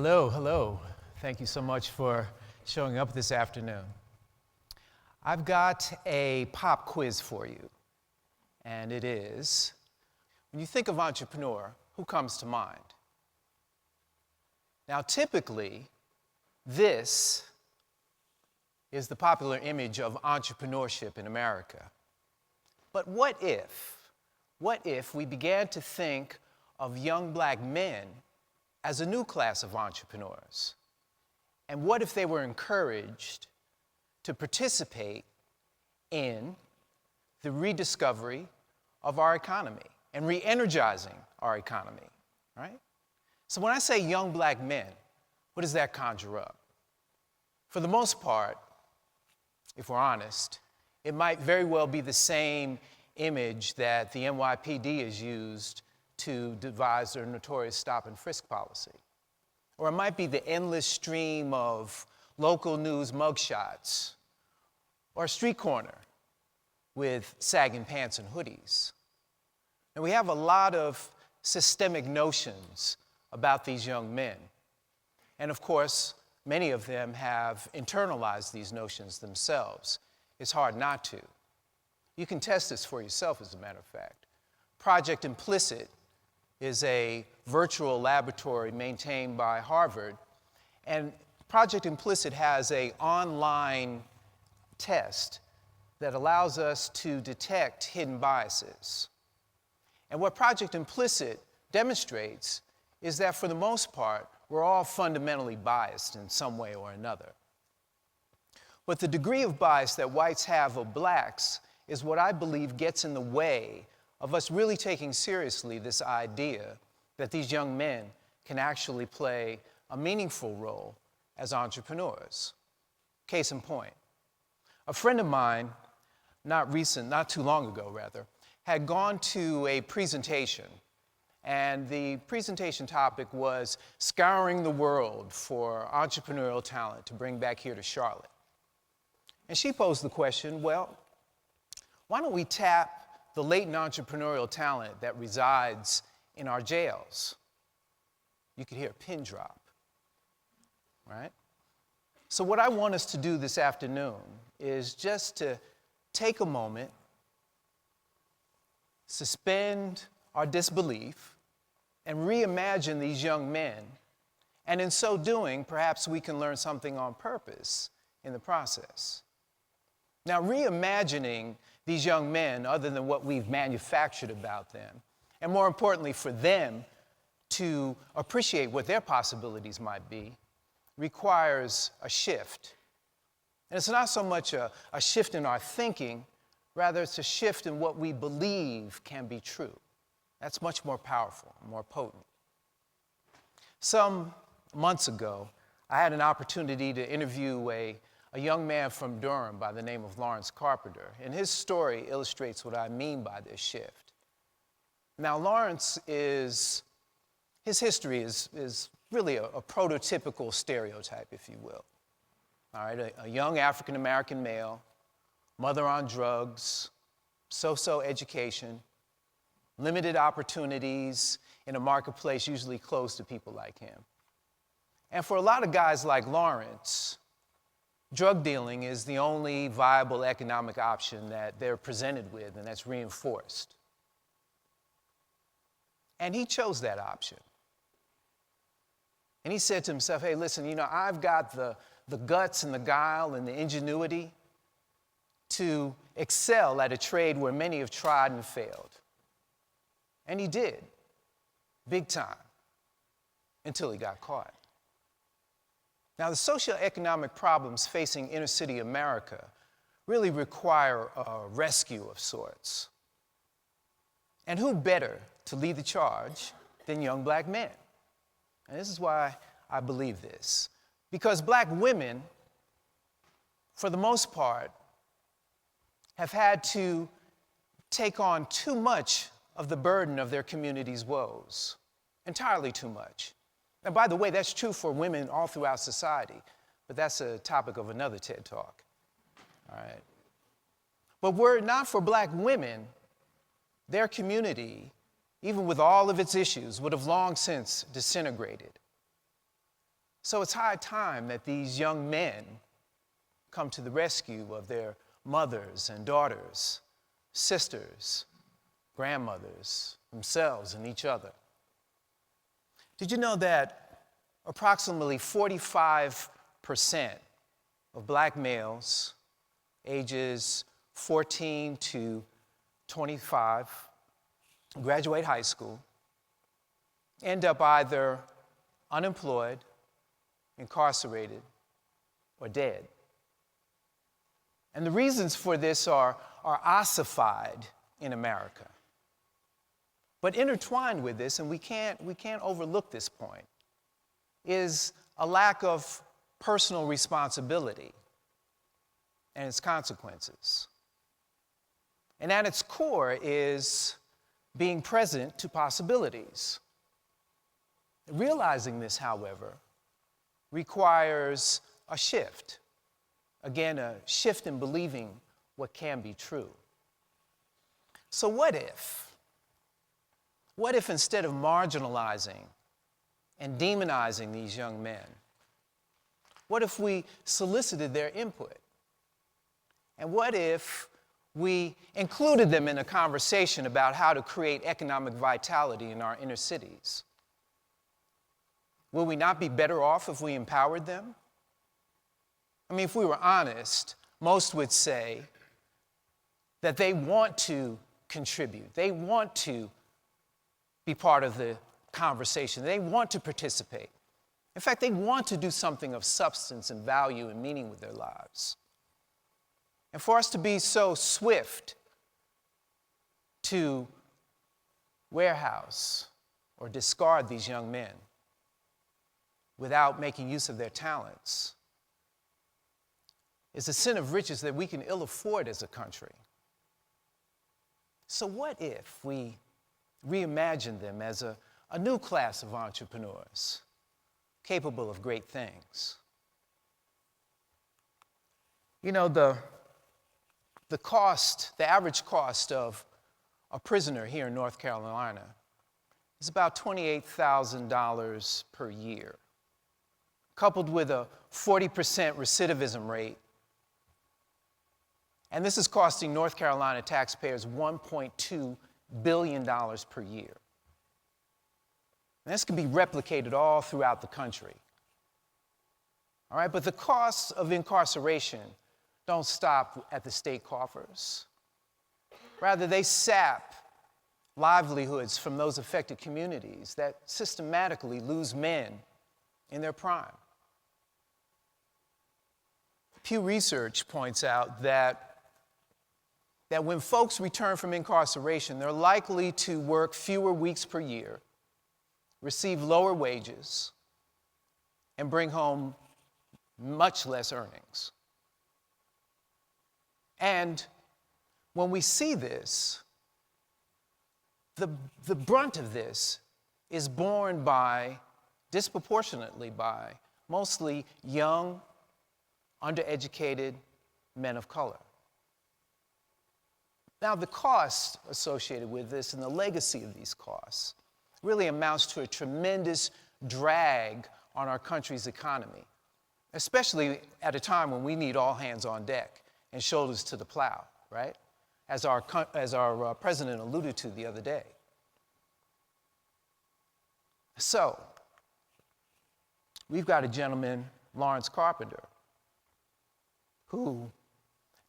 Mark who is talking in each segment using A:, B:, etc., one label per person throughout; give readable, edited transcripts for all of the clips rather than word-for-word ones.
A: Hello, hello. Thank you so much for showing up this afternoon. I've got a pop quiz for you, and it is, when you think of entrepreneur, who comes to mind? Now, typically, this is the popular image of entrepreneurship in America. But what if we began to think of young black men as a new class of entrepreneurs? And what if they were encouraged to participate in the rediscovery of our economy and re-energizing our economy, right? So when I say young black men, what does that conjure up? For the most part, if we're honest, it might very well be the same image that the NYPD has used to devise their notorious stop and frisk policy. Or it might be the endless stream of local news mugshots, or a street corner with sagging pants and hoodies. And we have a lot of systemic notions about these young men. And of course, many of them have internalized these notions themselves. It's hard not to. You can test this for yourself, as a matter of fact. Project Implicit is a virtual laboratory maintained by Harvard, and Project Implicit has an online test that allows us to detect hidden biases. And what Project Implicit demonstrates is that for the most part, we're all fundamentally biased in some way or another. But the degree of bias that whites have of blacks is what I believe gets in the way of us really taking seriously this idea that these young men can actually play a meaningful role as entrepreneurs. Case in point, a friend of mine, not too long ago rather, had gone to a presentation, and the presentation topic was scouring the world for entrepreneurial talent to bring back here to Charlotte. And she posed the question, well, why don't we tap the latent entrepreneurial talent that resides in our jails? You could hear a pin drop, right? So what I want us to do this afternoon is just to take a moment, suspend our disbelief, and reimagine these young men. And in so doing, perhaps we can learn something on purpose in the process. Now, reimagining these young men, other than what we've manufactured about them, and more importantly, for them to appreciate what their possibilities might be, requires a shift. And it's not so much a shift in our thinking, rather it's a shift in what we believe can be true. That's much more powerful, more potent. Some months ago, I had an opportunity to interview a young man from Durham by the name of Carpenter, and his story illustrates what I mean by this shift. Now, his history is really a prototypical stereotype, if you will. All right, a young African-American male, mother on drugs, so-so education, limited opportunities in a marketplace usually closed to people like him. And for a lot of guys like Lawrence, drug dealing is the only viable economic option that they're presented with, and that's reinforced. And he chose that option. And he said to himself, hey, listen, I've got the guts and the guile and the ingenuity to excel at a trade where many have tried and failed. And he did, big time, until he got caught. Now, the socioeconomic problems facing inner-city America really require a rescue of sorts. And who better to lead the charge than young black men? And this is why I believe this. Because black women, for the most part, have had to take on too much of the burden of their community's woes, entirely too much. And by the way, that's true for women all throughout society, but that's a topic of another TED Talk, all right? But were it not for black women, their community, even with all of its issues, would have long since disintegrated. So it's high time that these young men come to the rescue of their mothers and daughters, sisters, grandmothers, themselves, and each other. Did you know that approximately 45% of black males ages 14 to 25 graduate high school, end up either unemployed, incarcerated, or dead? And the reasons for this are ossified in America. But intertwined with this, and we can't overlook this point, is a lack of personal responsibility and its consequences. And at its core is being present to possibilities. Realizing this, however, requires a shift. Again, a shift in believing what can be true. So what if? What if instead of marginalizing and demonizing these young men, what if we solicited their input? And what if we included them in a conversation about how to create economic vitality in our inner cities? Will we not be better off if we empowered them? I mean, if we were honest, most would say that they want to contribute. They want to be part of the conversation. They want to participate. In fact, they want to do something of substance and value and meaning with their lives. And for us to be so swift to warehouse or discard these young men without making use of their talents is a sin of riches that we can ill afford as a country. So what if we reimagine them as a new class of entrepreneurs capable of great things? You know, the average cost of a prisoner here in North Carolina is about $28,000 per year, coupled with a 40% recidivism rate. And this is costing North Carolina taxpayers $1.2 billion per year. And this can be replicated all throughout the country. All right, but the costs of incarceration don't stop at the state coffers. Rather, they sap livelihoods from those affected communities that systematically lose men in their prime. Pew Research points out that when folks return from incarceration, they're likely to work fewer weeks per year, receive lower wages, and bring home much less earnings. And when we see this, the brunt of this is borne disproportionately by mostly young, undereducated men of color. Now, the cost associated with this and the legacy of these costs really amounts to a tremendous drag on our country's economy, especially at a time when we need all hands on deck and shoulders to the plow, right? As our president alluded to the other day. So, we've got a gentleman, Lawrence Carpenter, who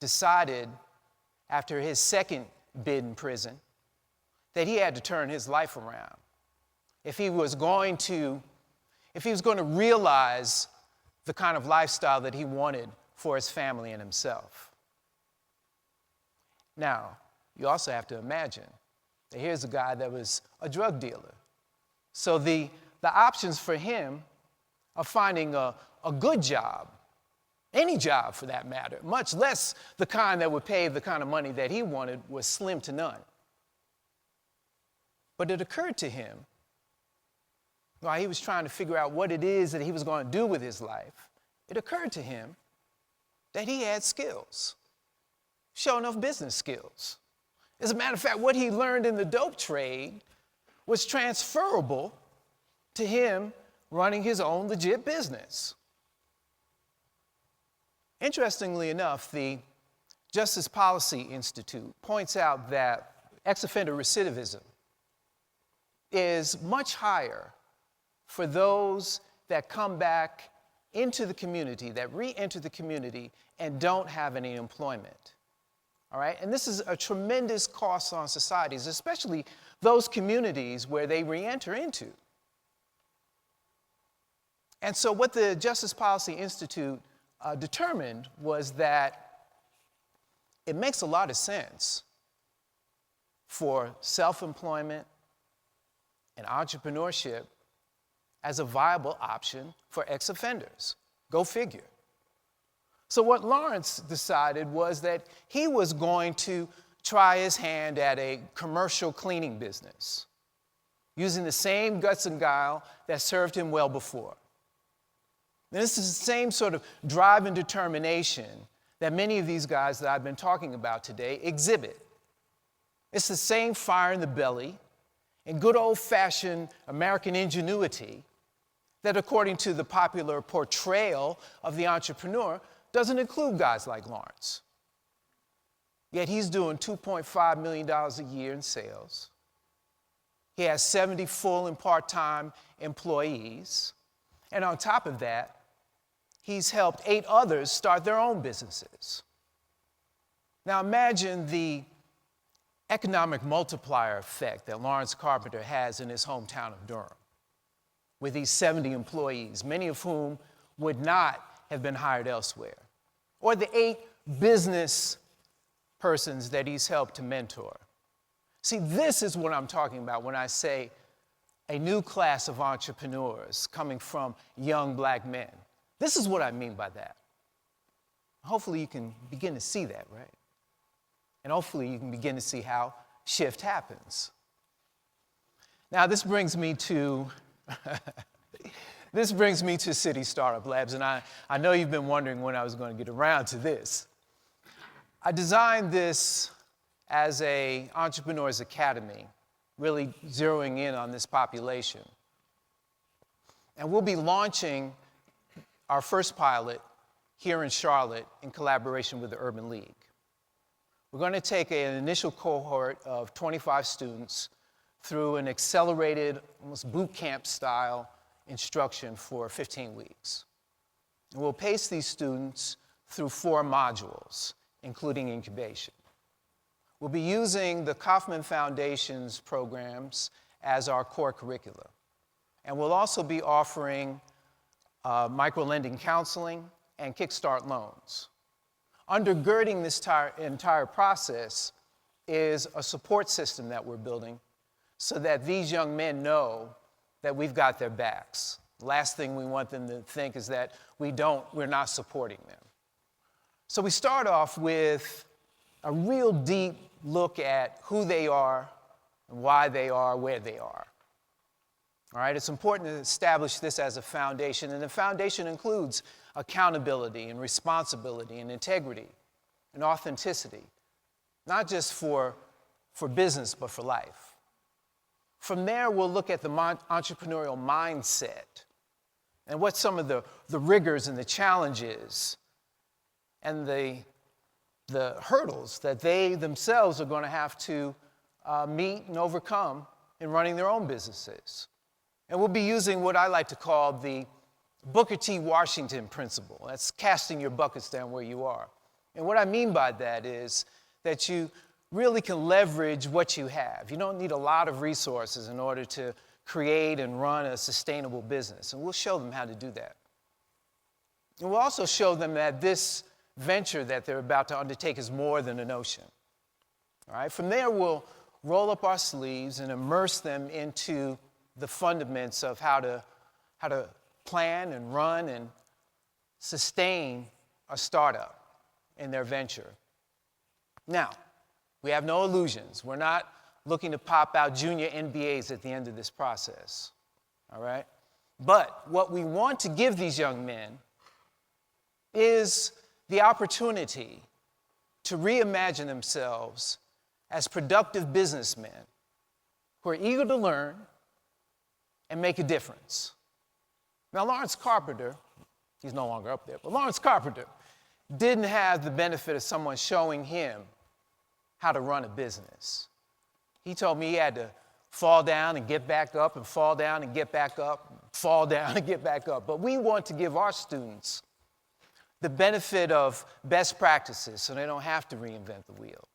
A: decided after his second bid in prison that he had to turn his life around if he was going to realize the kind of lifestyle that he wanted for his family and himself. Now, you also have to imagine that here's a guy that was a drug dealer. So the options for him of finding a good job, any job for that matter, much less the kind that would pay the kind of money that he wanted, was slim to none. But it occurred to him, while he was trying to figure out what it is that he was going to do with his life, it occurred to him that he had skills, sure enough business skills. As a matter of fact, what he learned in the dope trade was transferable to him running his own legit business. Interestingly enough, the Justice Policy Institute points out that ex-offender recidivism is much higher for those that come back into the community, that re-enter the community and don't have any employment. All right? And this is a tremendous cost on societies, especially those communities where they re-enter into. And so what the Justice Policy Institute determined was that it makes a lot of sense for self-employment and entrepreneurship as a viable option for ex-offenders. Go figure. So what Lawrence decided was that he was going to try his hand at a commercial cleaning business, using the same guts and guile that served him well before. And this is the same sort of drive and determination that many of these guys that I've been talking about today exhibit. It's the same fire in the belly and good old-fashioned American ingenuity that, according to the popular portrayal of the entrepreneur, doesn't include guys like Lawrence. Yet he's doing $2.5 million a year in sales. He has 70 full and part-time employees. And on top of that, he's helped 8 others start their own businesses. Now imagine the economic multiplier effect that Lawrence Carpenter has in his hometown of Durham, with these 70 employees, many of whom would not have been hired elsewhere, or the 8 business persons that he's helped to mentor. See, this is what I'm talking about when I say a new class of entrepreneurs coming from young black men. This is what I mean by that. Hopefully you can begin to see that, right? And hopefully you can begin to see how shift happens. Now this brings me to City Startup Labs, and I know you've been wondering when I was going to get around to this. I designed this as an entrepreneur's academy, really zeroing in on this population. And we'll be launching our first pilot here in Charlotte in collaboration with the Urban League. We're going to take an initial cohort of 25 students through an accelerated, almost boot camp style instruction for 15 weeks. And we'll pace these students through 4 modules, including incubation. We'll be using the Kauffman Foundation's programs as our core curricula. And we'll also be offering micro-lending counseling and Kickstart loans. Undergirding this entire process is a support system that we're building so that these young men know that we've got their backs. The last thing we want them to think is that we're not supporting them. So we start off with a real deep look at who they are and why they are where they are. All right, it's important to establish this as a foundation, and the foundation includes accountability and responsibility and integrity and authenticity, not just for business, but for life. From there, we'll look at the entrepreneurial mindset and what some of the rigors and the challenges and the hurdles that they themselves are going to have to meet and overcome in running their own businesses. And we'll be using what I like to call the Booker T. Washington principle. That's casting your buckets down where you are. And what I mean by that is that you really can leverage what you have. You don't need a lot of resources in order to create and run a sustainable business. And we'll show them how to do that. And we'll also show them that this venture that they're about to undertake is more than a notion. All right? From there, we'll roll up our sleeves and immerse them into the fundaments of how to plan and run and sustain a startup in their venture. Now, we have no illusions. We're not looking to pop out junior MBAs at the end of this process, all right? But what we want to give these young men is the opportunity to reimagine themselves as productive businessmen who are eager to learn and make a difference. Now, Lawrence Carpenter, he's no longer up there, but Lawrence Carpenter didn't have the benefit of someone showing him how to run a business. He told me he had to fall down and get back up and fall down and get back up, fall down and get back up. But we want to give our students the benefit of best practices so they don't have to reinvent the wheel.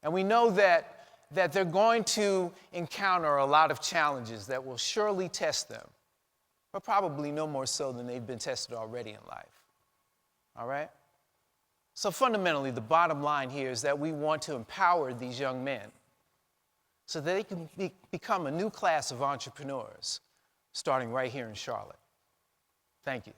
A: And we know that they're going to encounter a lot of challenges that will surely test them, but probably no more so than they've been tested already in life. All right? So fundamentally, the bottom line here is that we want to empower these young men so that they can become a new class of entrepreneurs starting right here in Charlotte. Thank you.